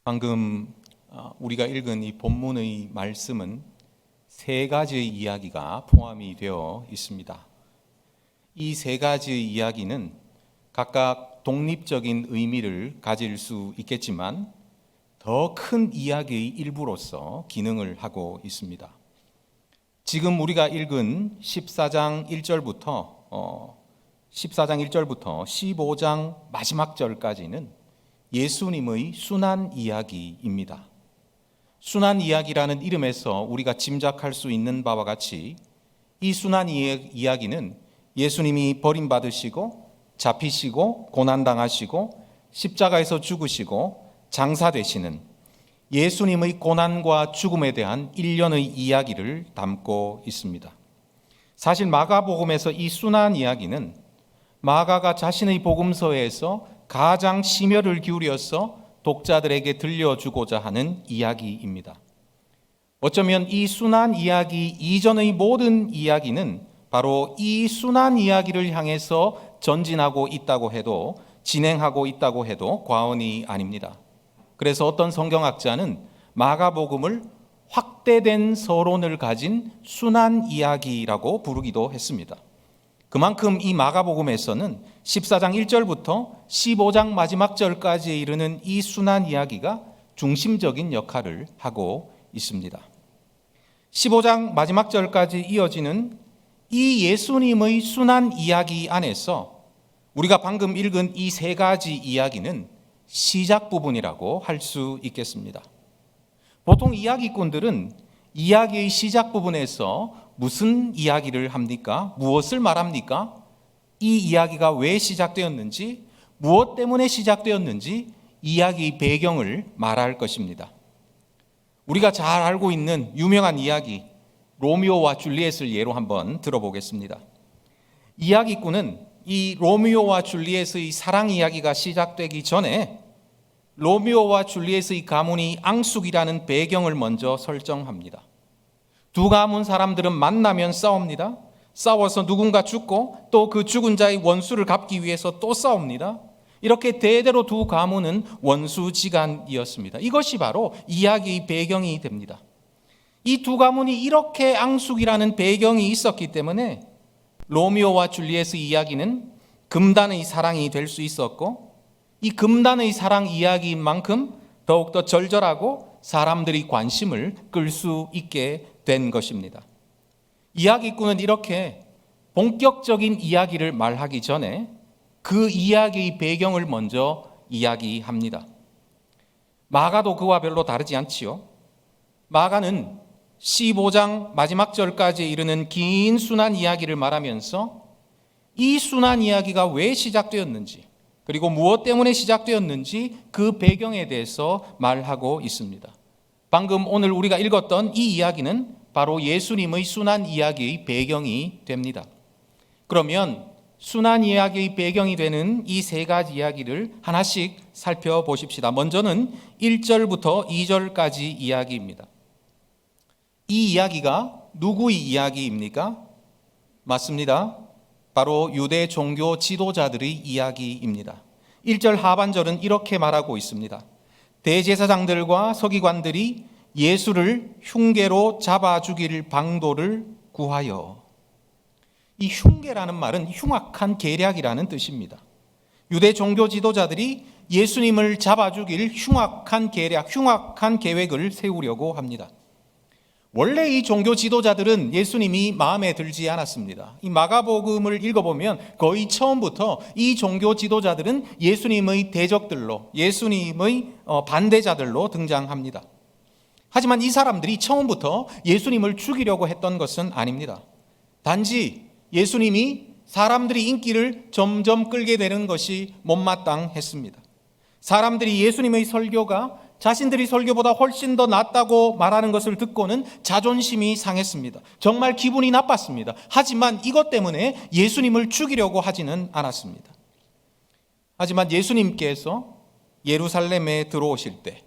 방금 우리가 읽은 이 본문의 말씀은 세 가지의 이야기가 포함이 되어 있습니다. 이 세 가지의 이야기는 각각 독립적인 의미를 가질 수 있겠지만 더 큰 이야기의 일부로서 기능을 하고 있습니다. 지금 우리가 읽은 14장 1절부터 15장 마지막 절까지는 예수님의 순환 이야기입니다. 순환 이야기라는 이름에서 우리가 짐작할 수 있는 바와 같이 이 순환 이야기는 예수님이 버림받으시고 잡히시고 고난당하시고 십자가에서 죽으시고 장사되시는 예수님의 고난과 죽음에 대한 일련의 이야기를 담고 있습니다. 사실 마가복음에서 이 순환 이야기는 마가가 자신의 복음서에서 가장 심혈을 기울여서 독자들에게 들려주고자 하는 이야기입니다. 어쩌면 이 순환 이야기 이전의 모든 이야기는 바로 이 순환 이야기를 향해서 전진하고 있다고 해도, 진행하고 있다고 해도 과언이 아닙니다. 그래서 어떤 성경학자는 마가복음을 확대된 서론을 가진 순환 이야기라고 부르기도 했습니다. 그만큼 이 마가복음에서는 14장 1절부터 15장 마지막 절까지 이르는 이 순환 이야기가 중심적인 역할을 하고 있습니다. 15장 마지막 절까지 이어지는 이 예수님의 순환 이야기 안에서 우리가 방금 읽은 이 세 가지 이야기는 시작 부분이라고 할 수 있겠습니다. 보통 이야기꾼들은 이야기의 시작 부분에서 무슨 이야기를 합니까? 무엇을 말합니까? 이 이야기가 왜 시작되었는지, 무엇 때문에 시작되었는지 이야기의 배경을 말할 것입니다. 우리가 잘 알고 있는 유명한 이야기, 로미오와 줄리엣을 예로 한번 들어보겠습니다. 이야기꾼은 이 로미오와 줄리엣의 사랑 이야기가 시작되기 전에 로미오와 줄리엣의 가문이 앙숙이라는 배경을 먼저 설정합니다. 두 가문 사람들은 만나면 싸웁니다. 싸워서 누군가 죽고 또 그 죽은 자의 원수를 갚기 위해서 또 싸웁니다. 이렇게 대대로 두 가문은 원수지간이었습니다. 이것이 바로 이야기의 배경이 됩니다. 이 두 가문이 이렇게 앙숙이라는 배경이 있었기 때문에 로미오와 줄리엣의 이야기는 금단의 사랑이 될 수 있었고, 이 금단의 사랑 이야기인 만큼 더욱더 절절하고 사람들이 관심을 끌 수 있게 된 것입니다. 이야기꾼은 이렇게 본격적인 이야기를 말하기 전에 그 이야기의 배경을 먼저 이야기합니다. 마가도 그와 별로 다르지 않지요. 마가는 15장 마지막 절까지 이르는 긴 순환 이야기를 말하면서 이 순환 이야기가 왜 시작되었는지, 그리고 무엇 때문에 시작되었는지 그 배경에 대해서 말하고 있습니다. 방금 오늘 우리가 읽었던 이 이야기는 바로 예수님의 순환 이야기의 배경이 됩니다. 그러면 순환 이야기의 배경이 되는 이 세 가지 이야기를 하나씩 살펴보십시다. 먼저는 1절부터 2절까지 이야기입니다. 이 이야기가 누구의 이야기입니까? 맞습니다. 바로 유대 종교 지도자들의 이야기입니다. 1절 하반절은 이렇게 말하고 있습니다. 대제사장들과 서기관들이 예수를 흉계로 잡아 죽일 방도를 구하여. 이 흉계라는 말은 흉악한 계략이라는 뜻입니다. 유대 종교 지도자들이 예수님을 잡아 죽일 흉악한 계략, 흉악한 계획을 세우려고 합니다. 원래 이 종교 지도자들은 예수님이 마음에 들지 않았습니다. 이 마가복음을 읽어보면 거의 처음부터 이 종교 지도자들은 예수님의 대적들로, 예수님의 반대자들로 등장합니다. 하지만 이 사람들이 처음부터 예수님을 죽이려고 했던 것은 아닙니다. 단지 예수님이 사람들이 인기를 점점 끌게 되는 것이 못마땅했습니다. 사람들이 예수님의 설교가 자신들이 설교보다 훨씬 더 낫다고 말하는 것을 듣고는 자존심이 상했습니다. 정말 기분이 나빴습니다. 하지만 이것 때문에 예수님을 죽이려고 하지는 않았습니다. 하지만 예수님께서 예루살렘에 들어오실 때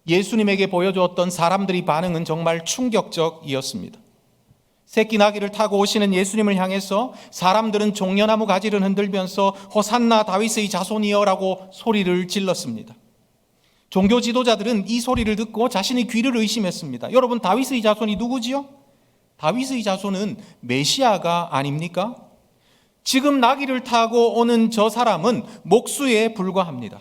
예수님에게 보여주었던 사람들의 반응은 정말 충격적이었습니다. 새끼 나귀를 타고 오시는 예수님을 향해서 사람들은 종려나무 가지를 흔들면서 호산나 다윗의 자손이여라고 소리를 질렀습니다. 종교 지도자들은 이 소리를 듣고 자신의 귀를 의심했습니다. 여러분, 다윗의 자손이 누구지요? 다윗의 자손은 메시아가 아닙니까? 지금 나귀를 타고 오는 저 사람은 목수에 불과합니다.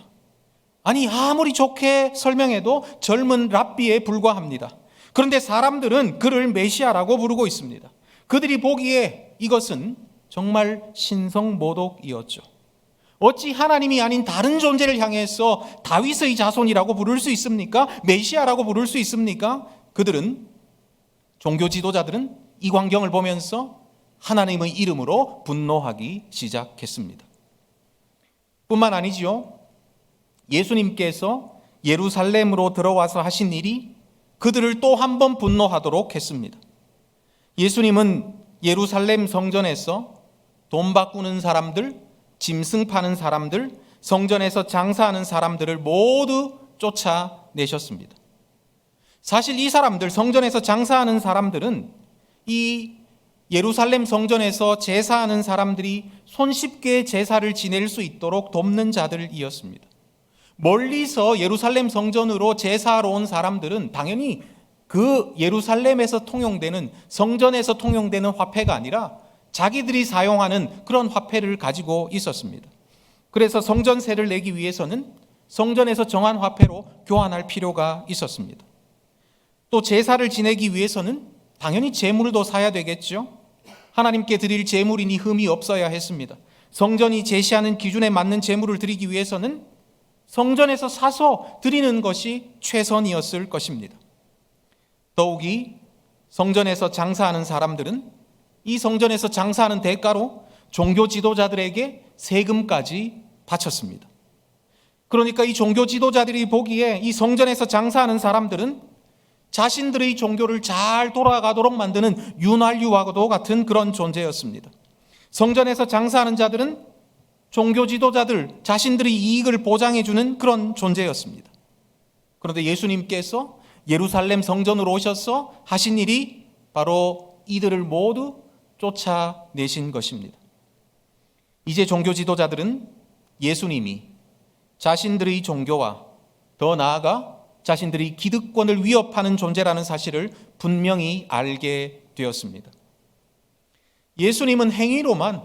아니, 아무리 좋게 설명해도 젊은 랍비에 불과합니다. 그런데 사람들은 그를 메시아라고 부르고 있습니다. 그들이 보기에 이것은 정말 신성모독이었죠. 어찌 하나님이 아닌 다른 존재를 향해서 다윗의 자손이라고 부를 수 있습니까? 메시아라고 부를 수 있습니까? 그들은, 종교 지도자들은 이 광경을 보면서 하나님의 이름으로 분노하기 시작했습니다. 뿐만 아니지요. 예수님께서 예루살렘으로 들어와서 하신 일이 그들을 또 한 번 분노하도록 했습니다. 예수님은 예루살렘 성전에서 돈 바꾸는 사람들, 짐승 파는 사람들, 성전에서 장사하는 사람들을 모두 쫓아내셨습니다. 사실 이 사람들, 성전에서 장사하는 사람들은 이 예루살렘 성전에서 제사하는 사람들이 손쉽게 제사를 지낼 수 있도록 돕는 자들이었습니다. 멀리서 예루살렘 성전으로 제사하러 온 사람들은 당연히 그 예루살렘에서 통용되는, 성전에서 통용되는 화폐가 아니라 자기들이 사용하는 그런 화폐를 가지고 있었습니다. 그래서 성전세를 내기 위해서는 성전에서 정한 화폐로 교환할 필요가 있었습니다. 또 제사를 지내기 위해서는 당연히 제물도 사야 되겠죠. 하나님께 드릴 제물이니 흠이 없어야 했습니다. 성전이 제시하는 기준에 맞는 제물을 드리기 위해서는 성전에서 사서 드리는 것이 최선이었을 것입니다. 더욱이 성전에서 장사하는 사람들은 이 성전에서 장사하는 대가로 종교 지도자들에게 세금까지 바쳤습니다. 그러니까 이 종교 지도자들이 보기에 이 성전에서 장사하는 사람들은 자신들의 종교를 잘 돌아가도록 만드는 윤활유와도 같은 그런 존재였습니다. 성전에서 장사하는 자들은 종교 지도자들 자신들의 이익을 보장해주는 그런 존재였습니다. 그런데 예수님께서 예루살렘 성전으로 오셔서 하신 일이 바로 이들을 모두 쫓아내신 것입니다. 이제 종교 지도자들은 예수님이 자신들의 종교와 더 나아가 자신들이 기득권을 위협하는 존재라는 사실을 분명히 알게 되었습니다. 예수님은 행위로만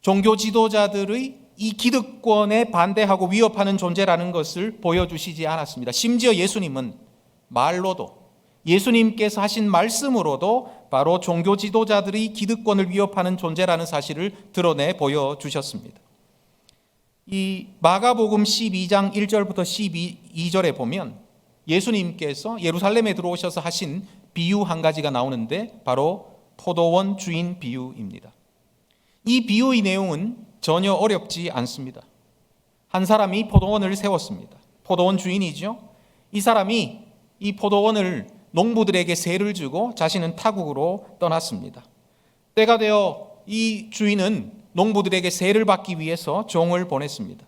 종교 지도자들의 이 기득권에 반대하고 위협하는 존재라는 것을 보여주시지 않았습니다. 심지어 예수님은 말로도, 예수님께서 하신 말씀으로도 바로 종교 지도자들의 기득권을 위협하는 존재라는 사실을 드러내 보여주셨습니다. 이 마가복음 12장 1절부터 12절에 보면 예수님께서 예루살렘에 들어오셔서 하신 비유 한 가지가 나오는데 바로 포도원 주인 비유입니다. 이 비유의 내용은 전혀 어렵지 않습니다. 한 사람이 포도원을 세웠습니다. 포도원 주인이죠. 이 사람이 이 포도원을 농부들에게 세를 주고 자신은 타국으로 떠났습니다. 때가 되어 이 주인은 농부들에게 세를 받기 위해서 종을 보냈습니다.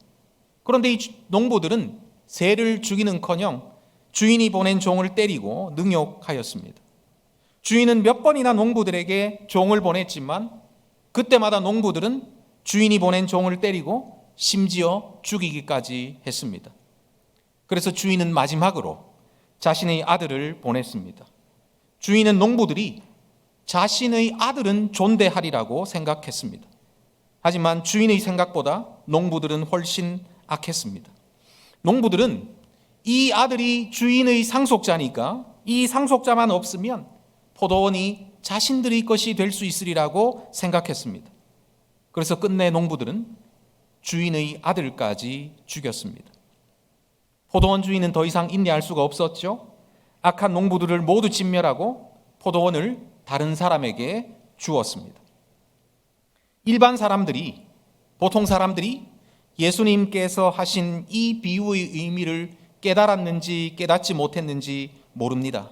그런데 이 농부들은 세를 주기는커녕 주인이 보낸 종을 때리고 능욕하였습니다. 주인은 몇 번이나 농부들에게 종을 보냈지만 그때마다 농부들은 주인이 보낸 종을 때리고 심지어 죽이기까지 했습니다. 그래서 주인은 마지막으로 자신의 아들을 보냈습니다. 주인은 농부들이 자신의 아들은 존대하리라고 생각했습니다. 하지만 주인의 생각보다 농부들은 훨씬 악했습니다. 농부들은 이 아들이 주인의 상속자니까 이 상속자만 없으면 포도원이 자신들의 것이 될 수 있으리라고 생각했습니다. 그래서 끝내 농부들은 주인의 아들까지 죽였습니다. 포도원 주인은 더 이상 인내할 수가 없었죠. 악한 농부들을 모두 진멸하고 포도원을 다른 사람에게 주었습니다. 일반 사람들이, 보통 사람들이 예수님께서 하신 이 비유의 의미를 깨달았는지 깨닫지 못했는지 모릅니다.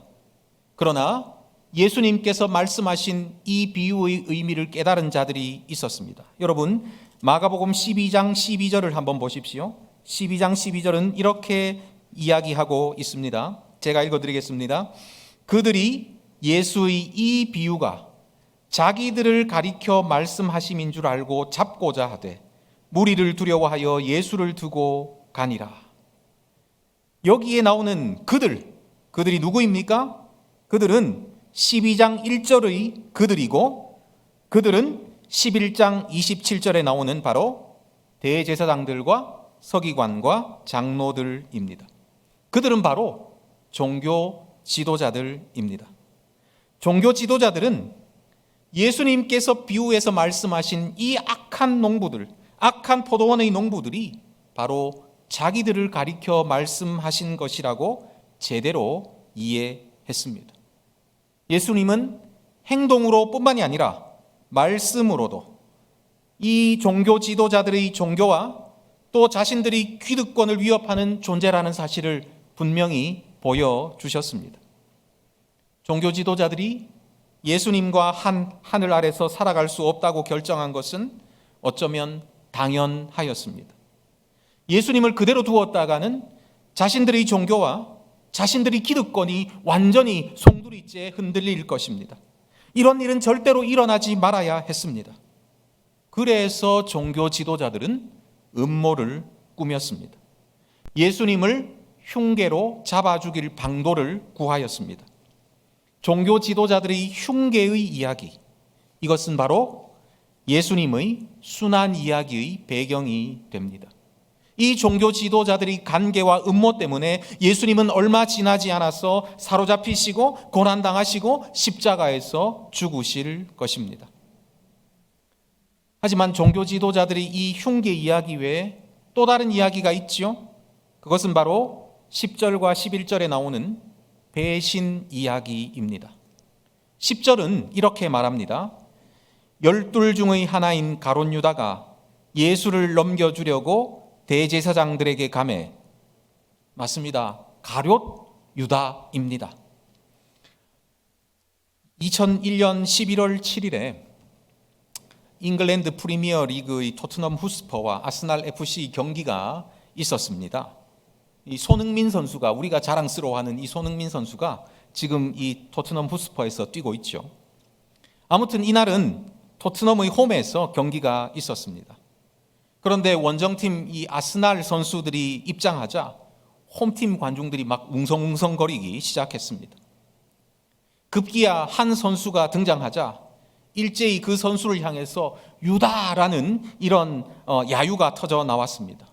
그러나 예수님께서 말씀하신 이 비유의 의미를 깨달은 자들이 있었습니다. 여러분, 마가복음 12장 12절을 한번 보십시오. 12장 12절은 이렇게 이야기하고 있습니다. 제가 읽어드리겠습니다. 그들이 예수의 이 비유가 자기들을 가리켜 말씀하심인 줄 알고 잡고자 하되 무리를 두려워하여 예수를 두고 가니라. 여기에 나오는 그들이 누구입니까? 그들은 12장 1절의 그들이고, 그들은 11장 27절에 나오는 바로 대제사장들과 서기관과 장로들입니다. 그들은 바로 종교 지도자들입니다. 종교 지도자들은 예수님께서 비유해서 말씀하신 이 악한 농부들, 악한 포도원의 농부들이 바로 자기들을 가리켜 말씀하신 것이라고 제대로 이해했습니다. 예수님은 행동으로 뿐만이 아니라 말씀으로도 이 종교 지도자들의 종교와 또 자신들이 기득권을 위협하는 존재라는 사실을 분명히 보여주셨습니다. 종교 지도자들이 예수님과 하늘 아래서 살아갈 수 없다고 결정한 것은 어쩌면 당연하였습니다. 예수님을 그대로 두었다가는 자신들의 종교와 자신들의 기득권이 완전히 송두리째 흔들릴 것입니다. 이런 일은 절대로 일어나지 말아야 했습니다. 그래서 종교 지도자들은 음모를 꾸몄습니다. 예수님을 흉계로 잡아 죽일 방도를 구하였습니다. 종교 지도자들의 흉계의 이야기, 이것은 바로 예수님의 순환 이야기의 배경이 됩니다. 이 종교 지도자들의 간계와 음모 때문에 예수님은 얼마 지나지 않아서 사로잡히시고 고난당하시고 십자가에서 죽으실 것입니다. 하지만 종교 지도자들의 이 흉계 이야기 외에 또 다른 이야기가 있죠. 그것은 바로 10절과 11절에 나오는 배신 이야기입니다. 10절은 이렇게 말합니다. 12 중의 하나인 가룟 유다가 예수를 넘겨주려고 대제사장들에게 가매, 맞습니다. 가룟 유다입니다. 2001년 11월 7일에 잉글랜드 프리미어 리그의 토트넘 후스퍼와 아스날 FC 경기가 있었습니다. 이 손흥민 선수가, 우리가 자랑스러워하는 이 손흥민 선수가 지금 이 토트넘 후스퍼에서 뛰고 있죠. 아무튼 이날은 토트넘의 홈에서 경기가 있었습니다. 그런데 원정팀 이 아스날 선수들이 입장하자 홈팀 관중들이 막 웅성웅성거리기 시작했습니다. 급기야 한 선수가 등장하자 일제히 그 선수를 향해서 유다라는 이런 야유가 터져 나왔습니다.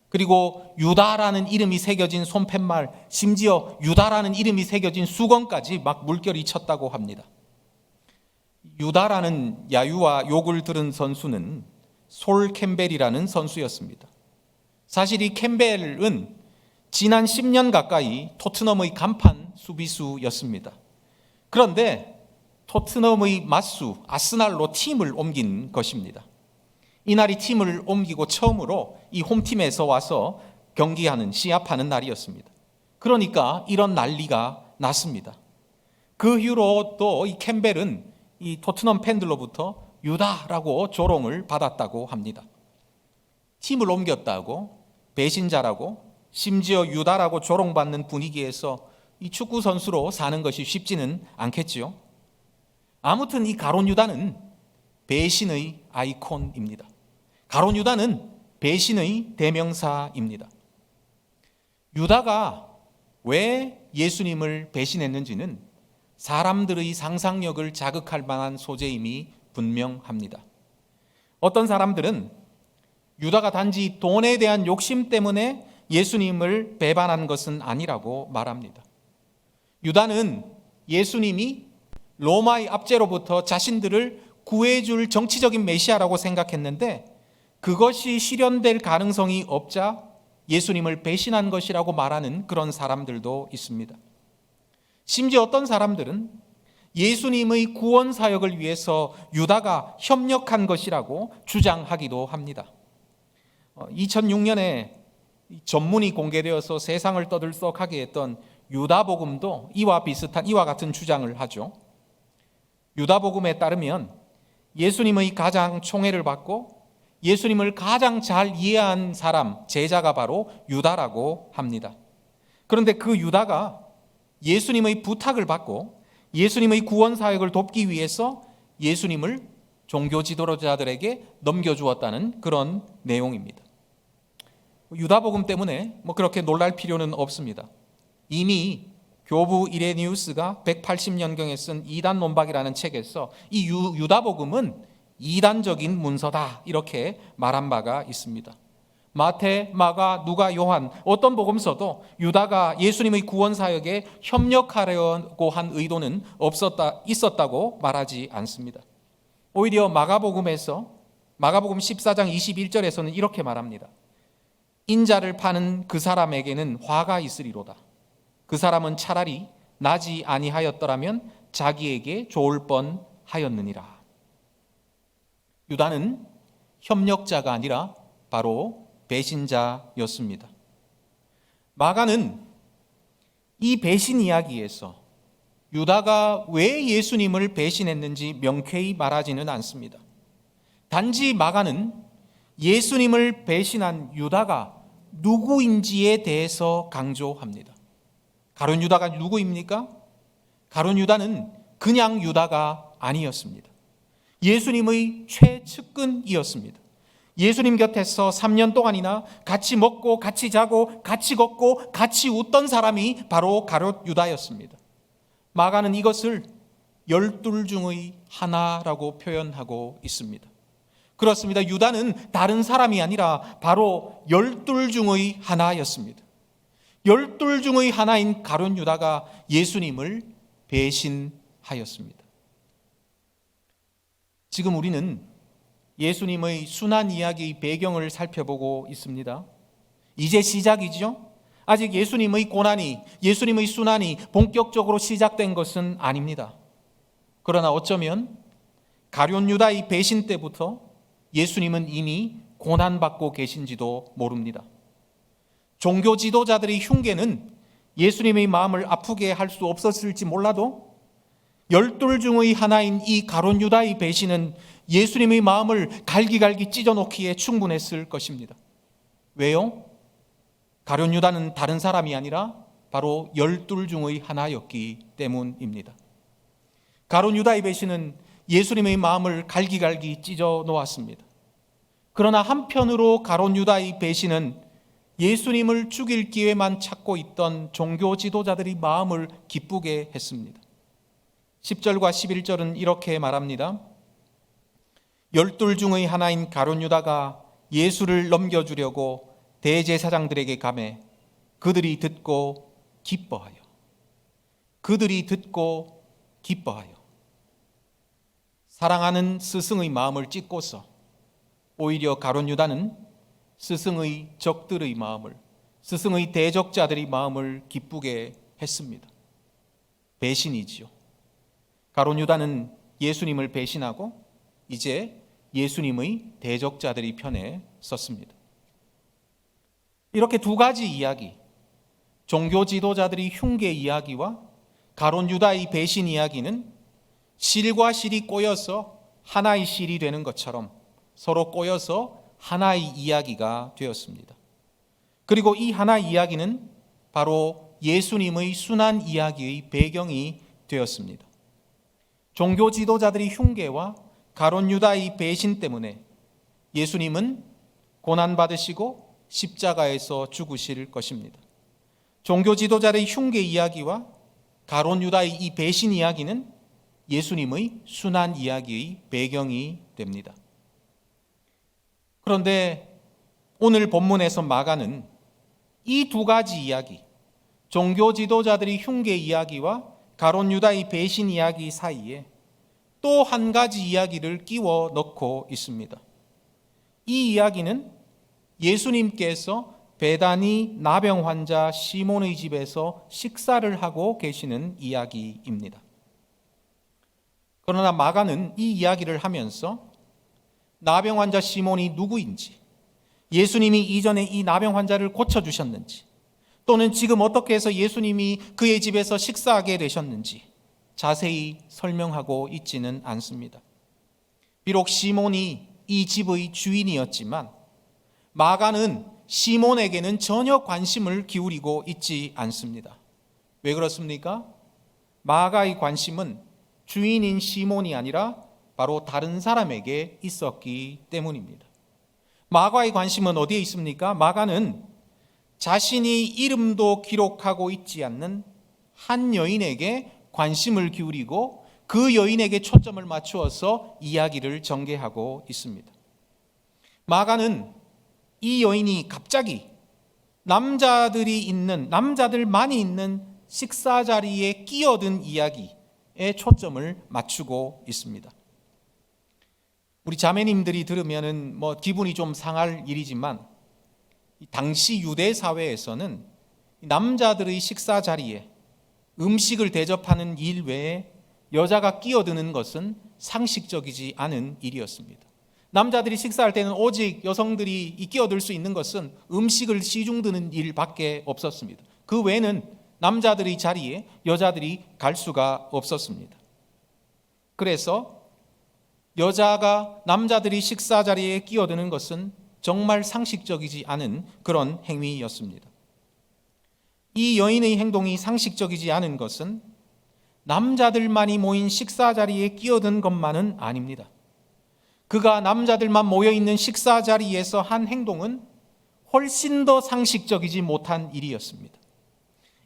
그리고 유다라는 이름이 새겨진 손팻말, 심지어 유다라는 이름이 새겨진 수건까지 막 물결이 쳤다고 합니다. 유다라는 야유와 욕을 들은 선수는 솔 캠벨이라는 선수였습니다. 사실 이 캠벨은 지난 10년 가까이 토트넘의 간판 수비수였습니다. 그런데 토트넘의 맞수 아스날로 팀을 옮긴 것입니다. 이날이 팀을 옮기고 처음으로 이 홈팀에서 와서 경기하는, 시합하는 날이었습니다. 그러니까 이런 난리가 났습니다. 그 이후로 또 이 캠벨은 이 토트넘 팬들로부터 유다라고 조롱을 받았다고 합니다. 팀을 옮겼다고, 배신자라고, 심지어 유다라고 조롱받는 분위기에서 이 축구 선수로 사는 것이 쉽지는 않겠지요. 아무튼 이 가룟 유다는 배신의 아이콘입니다. 가룟 유다는 배신의 대명사입니다. 유다가 왜 예수님을 배신했는지는 사람들의 상상력을 자극할 만한 소재임이 분명합니다. 어떤 사람들은 유다가 단지 돈에 대한 욕심 때문에 예수님을 배반한 것은 아니라고 말합니다. 유다는 예수님이 로마의 압제로부터 자신들을 구해줄 정치적인 메시아라고 생각했는데 그것이 실현될 가능성이 없자 예수님을 배신한 것이라고 말하는 그런 사람들도 있습니다. 심지어 어떤 사람들은 예수님의 구원 사역을 위해서 유다가 협력한 것이라고 주장하기도 합니다. 2006년에 전문이 공개되어서 세상을 떠들썩하게 했던 유다복음도 이와 같은 주장을 하죠. 유다복음에 따르면 예수님의 가장 총애를 받고 예수님을 가장 잘 이해한 사람, 제자가 바로 유다라고 합니다. 그런데 그 유다가 예수님의 부탁을 받고 예수님의 구원 사역을 돕기 위해서 예수님을 종교 지도자들에게 넘겨주었다는 그런 내용입니다. 유다복음 때문에 그렇게 놀랄 필요는 없습니다. 이미 교부 이레니우스가 180년경에 쓴 이단 논박이라는 책에서 이 유다복음은 이단적인 문서다 이렇게 말한 바가 있습니다. 마태, 마가, 누가, 요한 어떤 복음서도 유다가 예수님의 구원 사역에 협력하려고 한 의도는 있었다고 말하지 않습니다. 오히려 마가복음 14장 21절에서는 이렇게 말합니다. 인자를 파는 그 사람에게는 화가 있으리로다. 그 사람은 차라리 나지 아니하였더라면 자기에게 좋을 뻔하였느니라. 유다는 협력자가 아니라 바로 배신자였습니다. 마가는 이 배신 이야기에서 유다가 왜 예수님을 배신했는지 명쾌히 말하지는 않습니다. 단지 마가는 예수님을 배신한 유다가 누구인지에 대해서 강조합니다. 가룟 유다가 누구입니까? 가룟 유다는 그냥 유다가 아니었습니다. 예수님의 최측근이었습니다. 예수님 곁에서 3년 동안이나 같이 먹고 같이 자고 같이 걷고 같이 웃던 사람이 바로 가룟 유다였습니다. 마가는 이것을 12 중의 하나라고 표현하고 있습니다. 그렇습니다. 유다는 다른 사람이 아니라 바로 12 중의 하나였습니다. 12 중의 하나인 가룟 유다가 예수님을 배신하였습니다. 지금 우리는 예수님의 순환 이야기의 배경을 살펴보고 있습니다. 이제 시작이죠. 아직 예수님의 고난이, 예수님의 순환이 본격적으로 시작된 것은 아닙니다. 그러나 어쩌면 가룟 유다의 배신 때부터 예수님은 이미 고난받고 계신지도 모릅니다. 종교 지도자들의 흉계는 예수님의 마음을 아프게 할 수 없었을지 몰라도 12 중의 하나인 이 가룟 유다의 배신은 예수님의 마음을 갈기갈기 찢어놓기에 충분했을 것입니다. 왜요? 가룟 유다는 다른 사람이 아니라 바로 12 중의 하나였기 때문입니다. 가룟 유다의 배신은 예수님의 마음을 갈기갈기 찢어 놓았습니다. 그러나 한편으로 가룟 유다의 배신은 예수님을 죽일 기회만 찾고 있던 종교 지도자들의 마음을 기쁘게 했습니다. 10절과 11절은 이렇게 말합니다. 12 중의 하나인 가룟 유다가 예수를 넘겨주려고 대제사장들에게 가매 그들이 듣고 기뻐하여 사랑하는 스승의 마음을 찢고서 오히려 가룟 유다는 스승의 적들의 마음을, 스승의 대적자들의 마음을 기쁘게 했습니다. 배신이지요. 가룟 유다는 예수님을 배신하고 이제 예수님의 대적자들의 편에 섰습니다. 이렇게 두 가지 이야기, 종교 지도자들의 흉계 이야기와 가룟 유다의 배신 이야기는 실과 실이 꼬여서 하나의 실이 되는 것처럼 서로 꼬여서 하나의 이야기가 되었습니다. 그리고 이 하나의 이야기는 바로 예수님의 순환 이야기의 배경이 되었습니다. 종교 지도자들의 흉계와 가룟 유다의 배신 때문에 예수님은 고난받으시고 십자가에서 죽으실 것입니다. 종교 지도자들의 흉계 이야기와 가룟 유다의 이 배신 이야기는 예수님의 순환 이야기의 배경이 됩니다. 그런데 오늘 본문에서 마가는 이 두 가지 이야기, 종교 지도자들의 흉계 이야기와 가룟 유다의 배신 이야기 사이에 또 한 가지 이야기를 끼워 넣고 있습니다. 이 이야기는 예수님께서 베다니 나병 환자 시몬의 집에서 식사를 하고 계시는 이야기입니다. 그러나 마가는 이 이야기를 하면서 나병 환자 시몬이 누구인지, 예수님이 이전에 이 나병 환자를 고쳐주셨는지, 또는 지금 어떻게 해서 예수님이 그의 집에서 식사하게 되셨는지 자세히 설명하고 있지는 않습니다. 비록 시몬이 이 집의 주인이었지만 마가는 시몬에게는 전혀 관심을 기울이고 있지 않습니다. 왜 그렇습니까? 마가의 관심은 주인인 시몬이 아니라 바로 다른 사람에게 있었기 때문입니다. 마가의 관심은 어디에 있습니까? 마가는 자신이 이름도 기록하고 있지 않는 한 여인에게 관심을 기울이고 그 여인에게 초점을 맞추어서 이야기를 전개하고 있습니다. 마가는 이 여인이 갑자기 남자들만이 있는 식사 자리에 끼어든 이야기에 초점을 맞추고 있습니다. 우리 자매님들이 들으면은 기분이 좀 상할 일이지만 당시 유대 사회에서는 남자들의 식사 자리에 음식을 대접하는 일 외에 여자가 끼어드는 것은 상식적이지 않은 일이었습니다. 남자들이 식사할 때는 오직 여성들이 끼어들 수 있는 것은 음식을 시중드는 일밖에 없었습니다. 그 외에는 남자들의 자리에 여자들이 갈 수가 없었습니다. 그래서 여자가 남자들이 식사 자리에 끼어드는 것은 정말 상식적이지 않은 그런 행위였습니다. 이 여인의 행동이 상식적이지 않은 것은 남자들만이 모인 식사 자리에 끼어든 것만은 아닙니다. 그가 남자들만 모여있는 식사 자리에서 한 행동은 훨씬 더 상식적이지 못한 일이었습니다.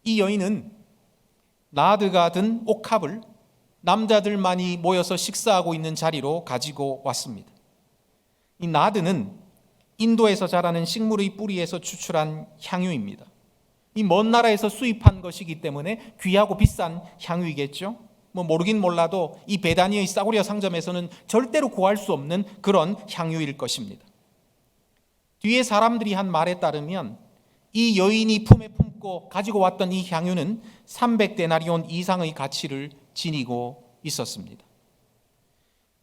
이 여인은 나드가 든 옥합을 남자들만이 모여서 식사하고 있는 자리로 가지고 왔습니다. 이 나드는 인도에서 자라는 식물의 뿌리에서 추출한 향유입니다. 이 먼 나라에서 수입한 것이기 때문에 귀하고 비싼 향유이겠죠. 모르긴 몰라도 이 베다니의 사고리아 상점에서는 절대로 구할 수 없는 그런 향유일 것입니다. 뒤에 사람들이 한 말에 따르면 이 여인이 품에 품고 가지고 왔던 이 향유는 300데나리온 이상의 가치를 지니고 있었습니다.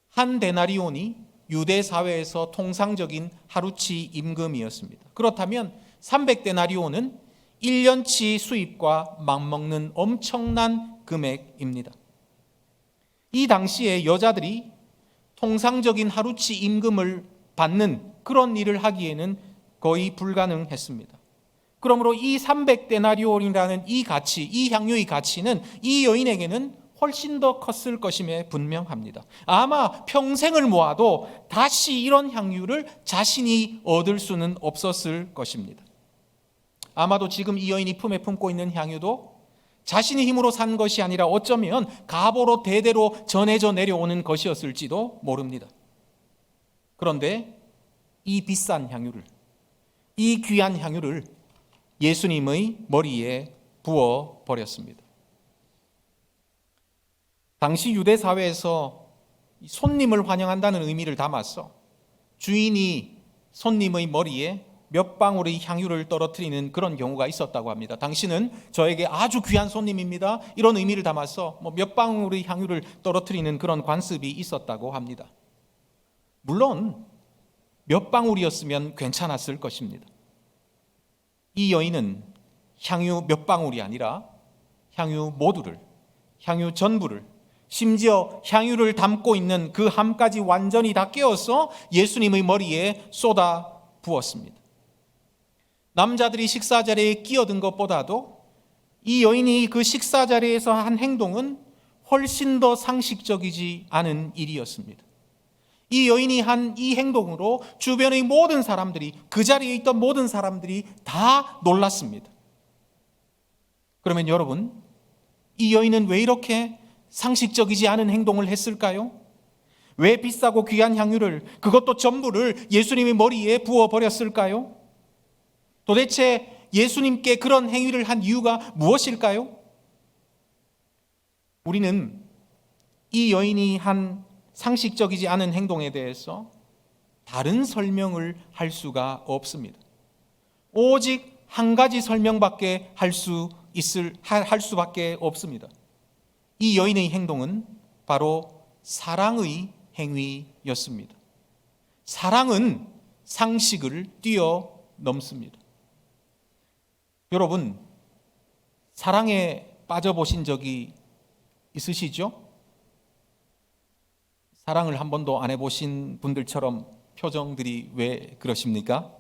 한 데나리온이 유대 사회에서 통상적인 하루치 임금이었습니다. 그렇다면 300데나리온은 1년치 수입과 맞먹는 엄청난 금액입니다. 이 당시에 여자들이 통상적인 하루치 임금을 받는 그런 일을 하기에는 거의 불가능했습니다. 그러므로 이 300데나리온이라는 이 가치, 이 향유의 가치는 이 여인에게는 훨씬 더 컸을 것임에 분명합니다. 아마 평생을 모아도 다시 이런 향유를 자신이 얻을 수는 없었을 것입니다. 아마도 지금 이 여인이 품에 품고 있는 향유도 자신의 힘으로 산 것이 아니라 어쩌면 가보로 대대로 전해져 내려오는 것이었을지도 모릅니다. 그런데 이 비싼 향유를, 이 귀한 향유를 예수님의 머리에 부어 버렸습니다. 당시 유대 사회에서 손님을 환영한다는 의미를 담아서 주인이 손님의 머리에 몇 방울의 향유를 떨어뜨리는 그런 경우가 있었다고 합니다. 당신은 저에게 아주 귀한 손님입니다. 이런 의미를 담아서 몇 방울의 향유를 떨어뜨리는 그런 관습이 있었다고 합니다. 물론 몇 방울이었으면 괜찮았을 것입니다. 이 여인은 향유 몇 방울이 아니라 향유 모두를, 향유 전부를, 심지어 향유를 담고 있는 그 함까지 완전히 다 깨어서 예수님의 머리에 쏟아 부었습니다. 남자들이 식사 자리에 끼어든 것보다도 이 여인이 그 식사 자리에서 한 행동은 훨씬 더 상식적이지 않은 일이었습니다. 이 여인이 한 이 행동으로 주변의 모든 사람들이, 그 자리에 있던 모든 사람들이 다 놀랐습니다. 그러면 여러분, 이 여인은 왜 이렇게 상식적이지 않은 행동을 했을까요? 왜 비싸고 귀한 향유를, 그것도 전부를 예수님의 머리에 부어버렸을까요? 도대체 예수님께 그런 행위를 한 이유가 무엇일까요? 우리는 이 여인이 한 상식적이지 않은 행동에 대해서 다른 설명을 할 수가 없습니다. 오직 한 가지 설명밖에 할 수밖에 없습니다. 이 여인의 행동은 바로 사랑의 행위였습니다. 사랑은 상식을 뛰어넘습니다. 여러분, 사랑에 빠져보신 적이 있으시죠? 사랑을 한 번도 안 해보신 분들처럼 표정들이 왜 그러십니까?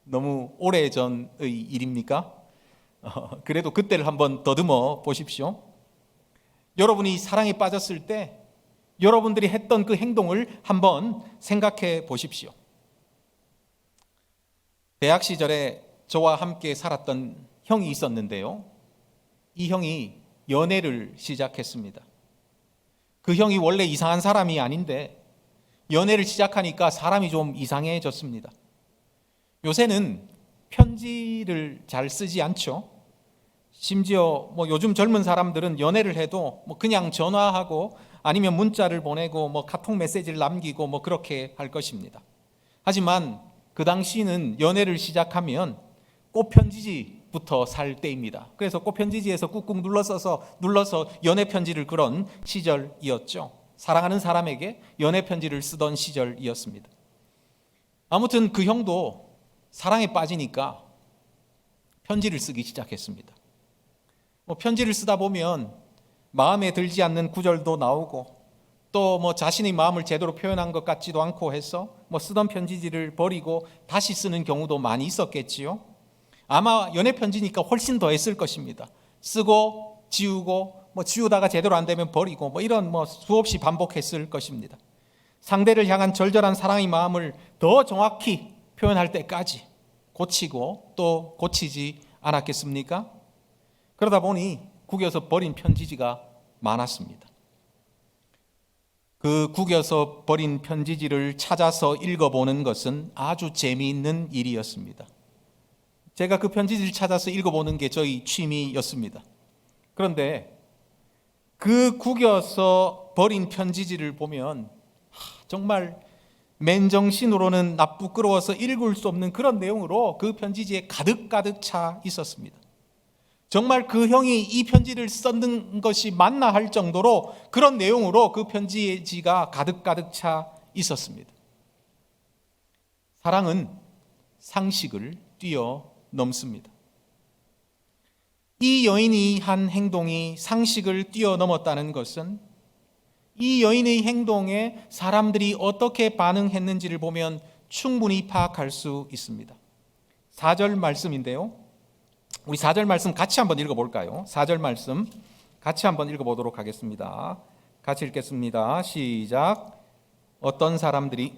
너무 오래전의 일입니까? 그래도 그때를 한번 더듬어 보십시오. 여러분이 사랑에 빠졌을 때 여러분들이 했던 그 행동을 한번 생각해 보십시오. 대학 시절에 저와 함께 살았던 형이 있었는데요. 이 형이 연애를 시작했습니다. 그 형이 원래 이상한 사람이 아닌데 연애를 시작하니까 사람이 좀 이상해졌습니다. 요새는 편지를 잘 쓰지 않죠. 심지어 요즘 젊은 사람들은 연애를 해도 그냥 전화하고 아니면 문자를 보내고 카톡 메시지를 남기고 그렇게 할 것입니다. 하지만 그 당시는 연애를 시작하면 꽃편지지부터 살 때입니다. 그래서 꽃편지지에서 꾹꾹 눌러서 연애 편지를 그런 시절이었죠. 사랑하는 사람에게 연애 편지를 쓰던 시절이었습니다. 아무튼 그 형도 사랑에 빠지니까 편지를 쓰기 시작했습니다. 편지를 쓰다 보면 마음에 들지 않는 구절도 나오고 또 자신의 마음을 제대로 표현한 것 같지도 않고 해서 쓰던 편지지를 버리고 다시 쓰는 경우도 많이 있었겠지요. 아마 연애 편지니까 훨씬 더 했을 것입니다. 쓰고 지우고 지우다가 제대로 안 되면 버리고 이런 수없이 반복했을 것입니다. 상대를 향한 절절한 사랑의 마음을 더 정확히 표현할 때까지 고치고 또 고치지 않았겠습니까? 그러다 보니 구겨서 버린 편지지가 많았습니다. 그 구겨서 버린 편지지를 찾아서 읽어보는 것은 아주 재미있는 일이었습니다. 제가 그 편지지를 찾아서 읽어보는 게 저희 취미였습니다. 그런데 그 구겨서 버린 편지지를 보면 정말 맨정신으로는 부끄러워서 읽을 수 없는 그런 내용으로 그 편지지에 가득 차 있었습니다. 정말 그 형이 이 편지를 썼는 것이 맞나 할 정도로 그런 내용으로 그 편지지가 가득 차 있었습니다. 사랑은 상식을 뛰어넘습니다. 이 여인이 한 행동이 상식을 뛰어넘었다는 것은 이 여인의 행동에 사람들이 어떻게 반응했는지를 보면 충분히 파악할 수 있습니다. 4절 말씀인데요. 우리 4절 말씀 같이 한번 읽어볼까요? 4절 말씀 같이 한번 읽어보도록 하겠습니다. 같이 읽겠습니다. 시작. 어떤 사람들이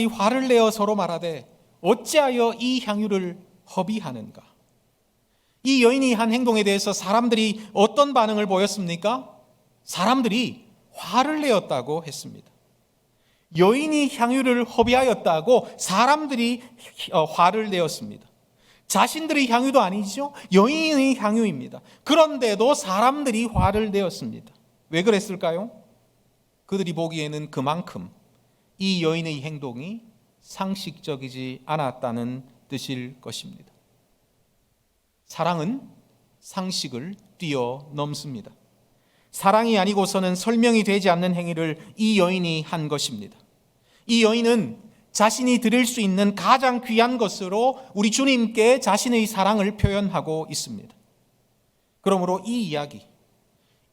화를 내어 서로 말하되 어찌하여 이 향유를 허비하는가? 이 여인이 한 행동에 대해서 사람들이 어떤 반응을 보였습니까? 사람들이 화를 내었다고 했습니다. 여인이 향유를 허비하였다고 사람들이 화를 내었습니다. 자신들의 향유도 아니죠. 여인의 향유입니다. 그런데도 사람들이 화를 내었습니다. 왜 그랬을까요? 그들이 보기에는 그만큼 이 여인의 행동이 상식적이지 않았다는 뜻일 것입니다. 사랑은 상식을 뛰어넘습니다. 사랑이 아니고서는 설명이 되지 않는 행위를 이 여인이 한 것입니다. 이 여인은 자신이 드릴 수 있는 가장 귀한 것으로 우리 주님께 자신의 사랑을 표현하고 있습니다. 그러므로 이 이야기,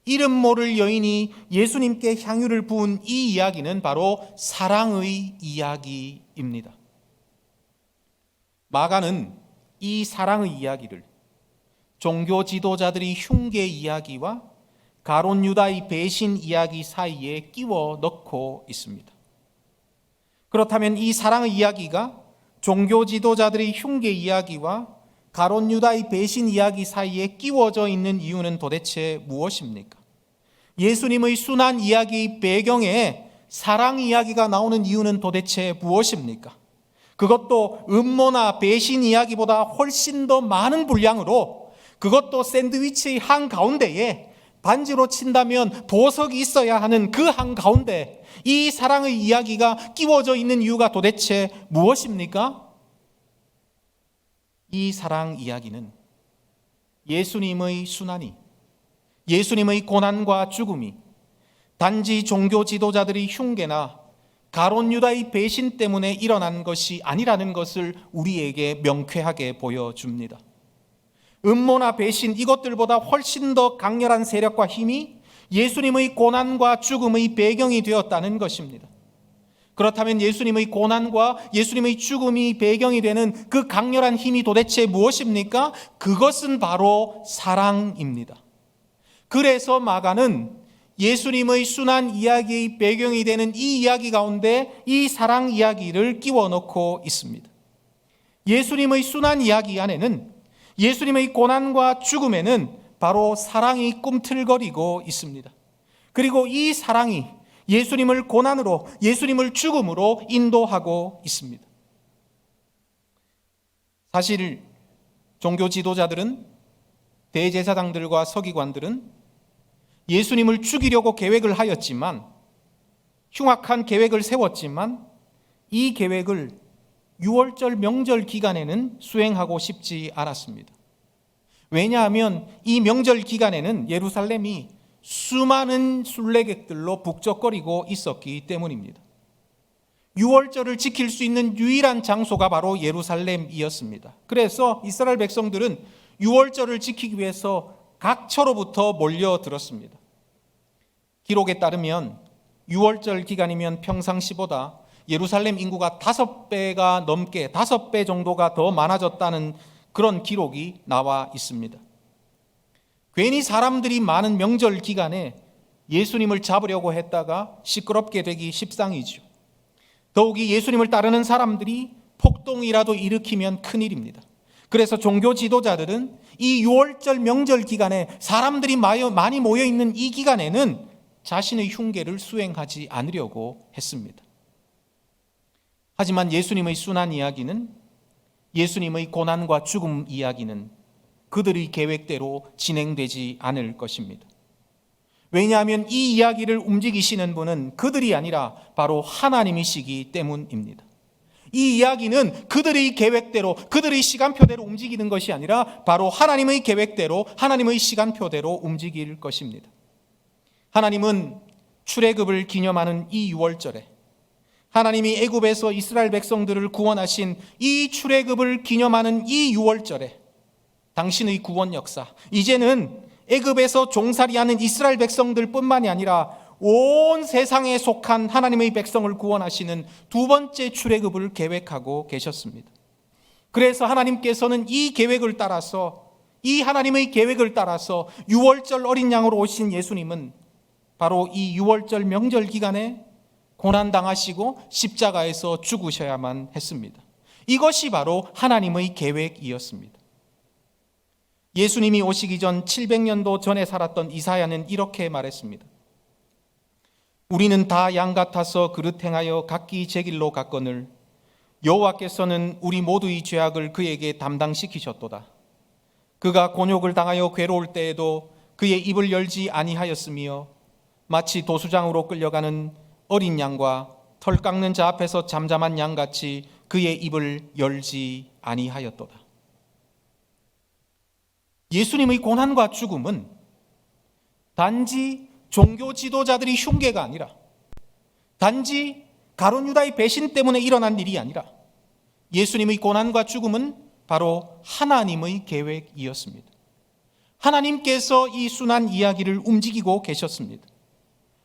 이름 모를 여인이 예수님께 향유를 부은 이 이야기는 바로 사랑의 이야기입니다. 마가는 이 사랑의 이야기를 종교 지도자들의 흉계 이야기와 가룟 유다의 배신 이야기 사이에 끼워 넣고 있습니다. 그렇다면 이 사랑의 이야기가 종교 지도자들의 흉계 이야기와 가룟 유다의 배신 이야기 사이에 끼워져 있는 이유는 도대체 무엇입니까? 예수님의 순환 이야기의 배경에 사랑 이야기가 나오는 이유는 도대체 무엇입니까? 그것도 음모나 배신 이야기보다 훨씬 더 많은 분량으로, 그것도 샌드위치의 한가운데에 반지로 친다면 보석이 있어야 하는 그 한가운데 이 사랑의 이야기가 끼워져 있는 이유가 도대체 무엇입니까? 이 사랑 이야기는 예수님의 순환이, 예수님의 고난과 죽음이 단지 종교 지도자들의 흉계나 가룟 유다의 배신 때문에 일어난 것이 아니라는 것을 우리에게 명쾌하게 보여줍니다. 음모나 배신, 이것들보다 훨씬 더 강렬한 세력과 힘이 예수님의 고난과 죽음의 배경이 되었다는 것입니다. 그렇다면 예수님의 고난과 예수님의 죽음이 배경이 되는 그 강렬한 힘이 도대체 무엇입니까? 그것은 바로 사랑입니다. 그래서 마가는 예수님의 순환 이야기의 배경이 되는 이 이야기 가운데 이 사랑 이야기를 끼워 넣고 있습니다. 예수님의 순환 이야기 안에는 예수님의 고난과 죽음에는 바로 사랑이 꿈틀거리고 있습니다. 그리고 이 사랑이 예수님을 고난으로, 예수님을 죽음으로 인도하고 있습니다. 사실 종교 지도자들은, 대제사장들과 서기관들은 예수님을 죽이려고 계획을 하였지만, 흉악한 계획을 세웠지만 이 계획을 유월절 명절 기간에는 수행하고 싶지 않았습니다. 왜냐하면 이 명절 기간에는 예루살렘이 수많은 순례객들로 북적거리고 있었기 때문입니다. 유월절을 지킬 수 있는 유일한 장소가 바로 예루살렘이었습니다. 그래서 이스라엘 백성들은 유월절을 지키기 위해서 각처로부터 몰려들었습니다. 기록에 따르면 유월절 기간이면 평상시보다 예루살렘 인구가 5배가 넘게, 5배 정도가 더 많아졌다는 그런 기록이 나와 있습니다. 괜히 사람들이 많은 명절 기간에 예수님을 잡으려고 했다가 시끄럽게 되기 십상이죠. 더욱이 예수님을 따르는 사람들이 폭동이라도 일으키면 큰일입니다. 그래서 종교 지도자들은 이 6월절 명절 기간에 사람들이 많이 모여있는 이 기간에는 자신의 흉계를 수행하지 않으려고 했습니다. 하지만 예수님의 순환 이야기는, 예수님의 고난과 죽음 이야기는 그들의 계획대로 진행되지 않을 것입니다. 왜냐하면 이 이야기를 움직이시는 분은 그들이 아니라 바로 하나님이시기 때문입니다. 이 이야기는 그들의 계획대로, 그들의 시간표대로 움직이는 것이 아니라 바로 하나님의 계획대로, 하나님의 시간표대로 움직일 것입니다. 하나님은 출애굽을 기념하는 이 유월절에, 하나님이 애굽에서 이스라엘 백성들을 구원하신 이 출애굽을 기념하는 이 유월절에 당신의 구원 역사, 이제는 애굽에서 종살이하는 이스라엘 백성들 뿐만이 아니라 온 세상에 속한 하나님의 백성을 구원하시는 두 번째 출애굽을 계획하고 계셨습니다. 그래서 하나님께서는 이 계획을 따라서, 이 하나님의 계획을 따라서 유월절 어린 양으로 오신 예수님은 바로 이 유월절 명절 기간에 고난당하시고 십자가에서 죽으셔야만 했습니다. 이것이 바로 하나님의 계획이었습니다. 예수님이 오시기 전 700년도 전에 살았던 이사야는 이렇게 말했습니다. 우리는 다 양 같아서 그릇 행하여 각기 제 길로 갔거늘 여호와께서는 우리 모두의 죄악을 그에게 담당시키셨도다. 그가 곤욕을 당하여 괴로울 때에도 그의 입을 열지 아니하였으며 마치 도수장으로 끌려가는 어린 양과 털 깎는 자 앞에서 잠잠한 양같이 그의 입을 열지 아니하였도다. 예수님의 고난과 죽음은 단지 종교 지도자들의 흉계가 아니라, 단지 가룟 유다의 배신 때문에 일어난 일이 아니라, 예수님의 고난과 죽음은 바로 하나님의 계획이었습니다. 하나님께서 이 순환 이야기를 움직이고 계셨습니다.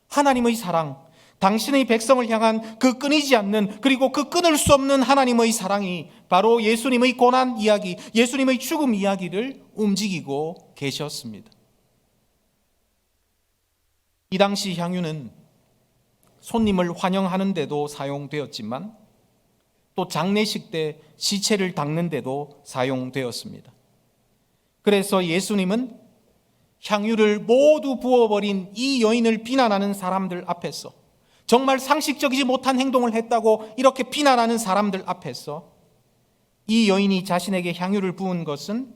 하나님의 사랑, 당신의 백성을 향한 그 끊이지 않는, 그리고 그 끊을 수 없는 하나님의 사랑이 바로 예수님의 고난 이야기, 예수님의 죽음 이야기를 움직이고 계셨습니다. 이 당시 향유는 손님을 환영하는 데도 사용되었지만 또 장례식 때 시체를 닦는 데도 사용되었습니다. 그래서 예수님은 향유를 모두 부어버린 이 여인을 비난하는 사람들 앞에서, 정말 상식적이지 못한 행동을 했다고 이렇게 비난하는 사람들 앞에서 이 여인이 자신에게 향유를 부은 것은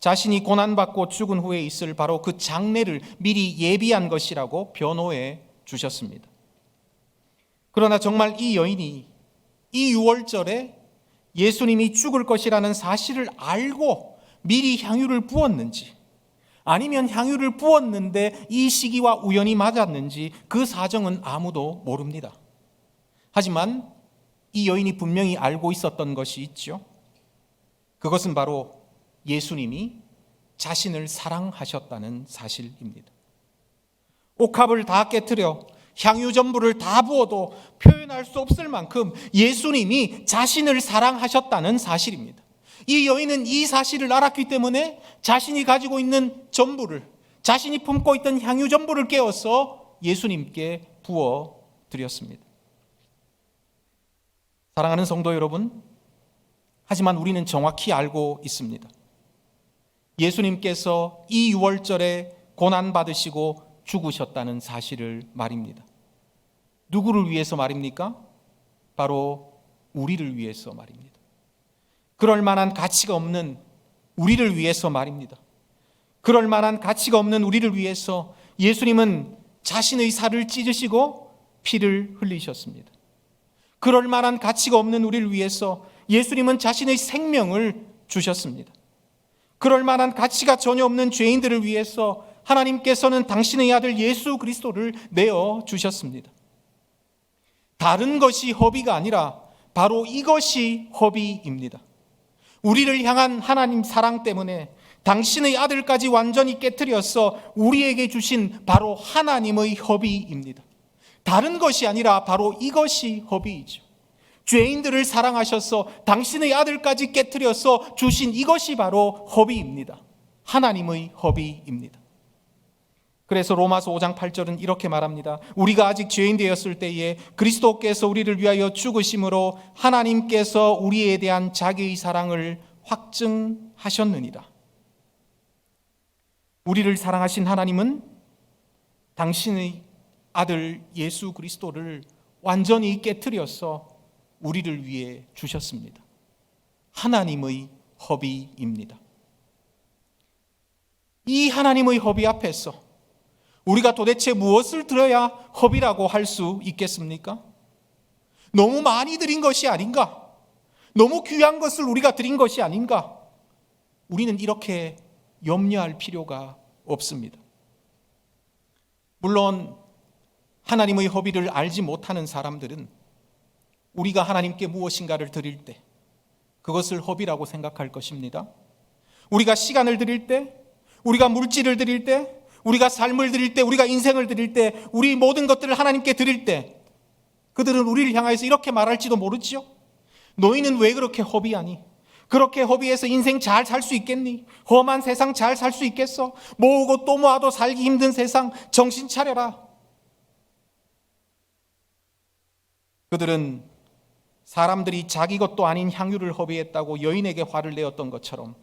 자신이 고난받고 죽은 후에 있을 바로 그 장례를 미리 예비한 것이라고 변호해 주셨습니다. 그러나 정말 이 여인이 이 유월절에 예수님이 죽을 것이라는 사실을 알고 미리 향유를 부었는지, 아니면 향유를 부었는데 이 시기와 우연히 맞았는지 그 사정은 아무도 모릅니다. 하지만 이 여인이 분명히 알고 있었던 것이 있죠. 그것은 바로 예수님이 자신을 사랑하셨다는 사실입니다. 옥합을 다 깨트려 향유 전부를 다 부어도 표현할 수 없을 만큼 예수님이 자신을 사랑하셨다는 사실입니다. 이 여인은 이 사실을 알았기 때문에 자신이 가지고 있는 전부를, 자신이 품고 있던 향유 전부를 깨어서 예수님께 부어 드렸습니다. 사랑하는 성도 여러분, 하지만 우리는 정확히 알고 있습니다. 예수님께서 이 유월절에 고난받으시고 죽으셨다는 사실을 말입니다. 누구를 위해서 말입니까? 바로 우리를 위해서 말입니다. 그럴 만한 가치가 없는 우리를 위해서 말입니다. 그럴 만한 가치가 없는 우리를 위해서 예수님은 자신의 살을 찢으시고 피를 흘리셨습니다. 그럴 만한 가치가 없는 우리를 위해서 예수님은 자신의 생명을 주셨습니다. 그럴 만한 가치가 전혀 없는 죄인들을 위해서 하나님께서는 당신의 아들 예수 그리스도를 내어 주셨습니다. 다른 것이 허비가 아니라 바로 이것이 허비입니다. 우리를 향한 하나님 사랑 때문에 당신의 아들까지 완전히 깨트려서 우리에게 주신 바로 하나님의 허비입니다. 다른 것이 아니라 바로 이것이 허비이죠. 죄인들을 사랑하셔서 당신의 아들까지 깨트려서 주신 이것이 바로 허비입니다. 하나님의 허비입니다. 그래서 로마서 5장 8절은 이렇게 말합니다. 우리가 아직 죄인 되었을 때에 그리스도께서 우리를 위하여 죽으심으로 하나님께서 우리에 대한 자기의 사랑을 확증하셨느니라. 우리를 사랑하신 하나님은 당신의 아들 예수 그리스도를 완전히 깨트려서 우리를 위해 주셨습니다. 하나님의 허비입니다. 이 하나님의 허비 앞에서 우리가 도대체 무엇을 들어야 허비라고 할 수 있겠습니까? 너무 많이 드린 것이 아닌가? 너무 귀한 것을 우리가 드린 것이 아닌가? 우리는 이렇게 염려할 필요가 없습니다. 물론 하나님의 허비를 알지 못하는 사람들은 우리가 하나님께 무엇인가를 드릴 때 그것을 허비라고 생각할 것입니다. 우리가 시간을 드릴 때, 우리가 물질을 드릴 때, 우리가 삶을 드릴 때, 우리가 인생을 드릴 때, 우리 모든 것들을 하나님께 드릴 때 그들은 우리를 향해서 이렇게 말할지도 모르지요. 너희는 왜 그렇게 허비하니? 그렇게 허비해서 인생 잘 살 수 있겠니? 험한 세상 잘 살 수 있겠어? 모으고 또 모아도 살기 힘든 세상 정신 차려라. 그들은 사람들이 자기 것도 아닌 향유를 허비했다고 여인에게 화를 내었던 것처럼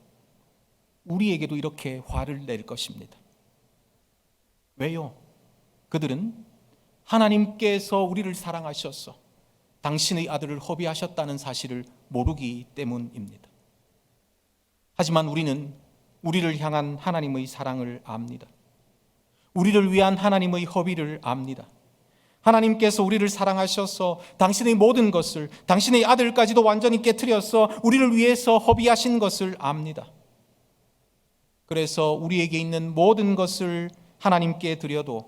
우리에게도 이렇게 화를 낼 것입니다. 왜요? 그들은 하나님께서 우리를 사랑하셔서 당신의 아들을 허비하셨다는 사실을 모르기 때문입니다. 하지만 우리는 우리를 향한 하나님의 사랑을 압니다. 우리를 위한 하나님의 허비를 압니다. 하나님께서 우리를 사랑하셔서 당신의 모든 것을, 당신의 아들까지도 완전히 깨트려서 우리를 위해서 허비하신 것을 압니다. 그래서 우리에게 있는 모든 것을 하나님께 드려도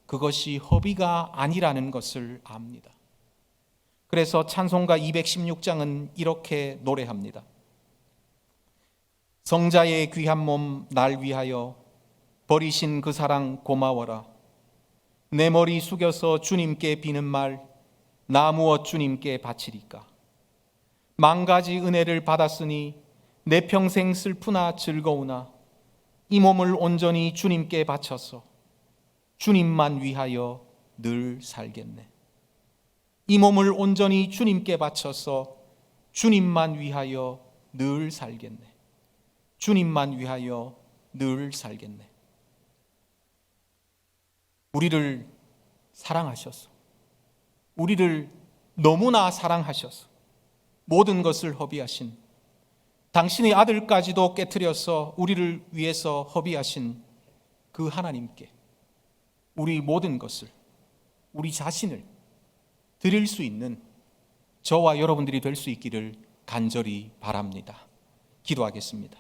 그것이 허비가 아니라는 것을 압니다. 그래서 찬송가 216장은 이렇게 노래합니다. 성자의 귀한 몸 날 위하여 버리신 그 사랑 고마워라. 내 머리 숙여서 주님께 비는 말 나 무엇 주님께 바치리까. 만가지 은혜를 받았으니 내 평생 슬프나 즐거우나 이 몸을 온전히 주님께 바쳐서 주님만 위하여 늘 살겠네. 이 몸을 온전히 주님께 바쳐서 주님만 위하여 늘 살겠네. 주님만 위하여 늘 살겠네. 우리를 사랑하셔서, 우리를 너무나 사랑하셔서 모든 것을 허비하신, 당신의 아들까지도 깨트려서 우리를 위해서 허비하신 그 하나님께 우리 모든 것을, 우리 자신을 드릴 수 있는 저와 여러분들이 될 수 있기를 간절히 바랍니다. 기도하겠습니다.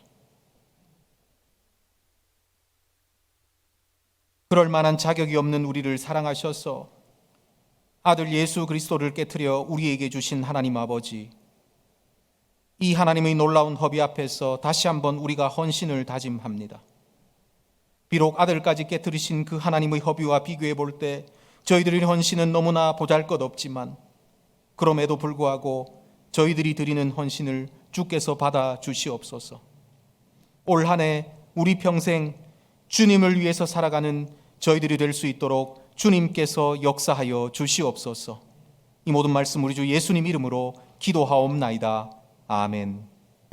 그럴 만한 자격이 없는 우리를 사랑하셔서 아들 예수 그리스도를 깨트려 우리에게 주신 하나님 아버지, 이 하나님의 놀라운 허비 앞에서 다시 한번 우리가 헌신을 다짐합니다. 비록 아들까지 깨트리신 그 하나님의 허비와 비교해 볼 때 저희들의 헌신은 너무나 보잘것없지만 그럼에도 불구하고 저희들이 드리는 헌신을 주께서 받아 주시옵소서. 올 한 해 우리 평생 주님을 위해서 살아가는 저희들이 될 수 있도록 주님께서 역사하여 주시옵소서. 이 모든 말씀 우리 주 예수님 이름으로 기도하옵나이다. 아멘.